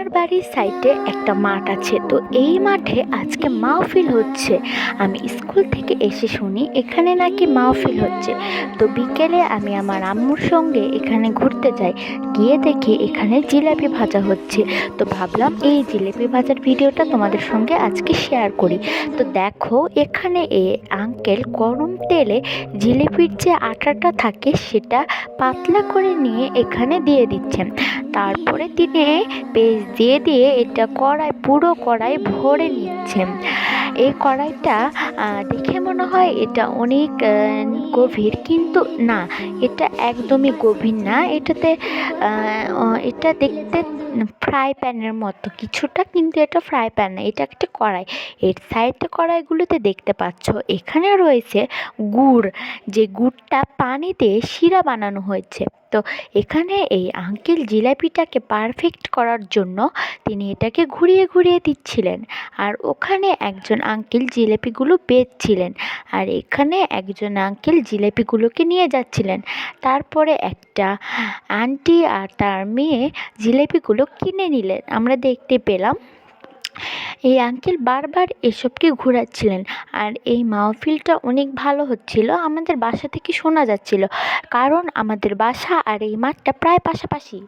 আমার বাড়ির সাইডে একটা মাঠ আছে, তো এই মাঠে আজকে মাহফিল হচ্ছে। আমি স্কুল থেকে এসে শুনি এখানে নাকি মাহফিল হচ্ছে। তো বিকেলে আমি আমার আম্মুর সঙ্গে এখানে ঘুরতে যাই, গিয়ে দেখি এখানে জিলাপি ভাজা হচ্ছে। তো ভাবলাম এই জিলাপি ভাজার ভিডিওটা তোমাদের সঙ্গে আজকে শেয়ার করি। তো দেখো এখানে আঙ্কেল গরম তেলে জিলিপির যে আটাটা থাকে সেটা পাতলা করে নিয়ে এখানে দিয়ে দিচ্ছেন। তারপরে তিনি পেস্ট দিয়ে দিয়ে এটা পুরো কড়াই ভরে নিচ্ছেন। এই কড়াইটা দেখে মনে হয় এটা অনেক গভীর, কিন্তু না, এটা একদমই গভীর না। এটা দেখতে ফ্রাই প্যানের মতো কিছুটা, কিন্তু এটা ফ্রাই প্যান না, এটা একটা কড়াই। এর সাইডে কড়াইগুলোতে দেখতে পাচ্ছ এখানে রয়েছে গুড়, যে গুড়টা পানিতে শিরা বানানো হয়েছে। তো এখানে এই আঙ্কেল জিলাপিটাকে পারফেক্ট করার জন্য তিনি এটাকে ঘুরিয়ে ঘুরিয়ে দিচ্ছিলেন, আর ওখানে একজন আঙ্কেল জিলাপিগুলো বেচছিলেন, আর এখানে একজন আঙ্কেল জিলাপিগুলোকে নিয়ে যাচ্ছিলেন। তারপরে একটা আন্টি আর তার মেয়ে জিলাপিগুলো কিনে নিলেন, আমরা দেখতে পেলাম। এই আঙ্কেল বারবার এসবকে ঘোরাচ্ছিলেন, আর এই মাহফিলটা অনেক ভালো হচ্ছিল। আমাদের বাসা থেকে শোনা যাচ্ছিল, কারণ আমাদের বাসা আর এই মাঠটা প্রায় পাশাপাশি।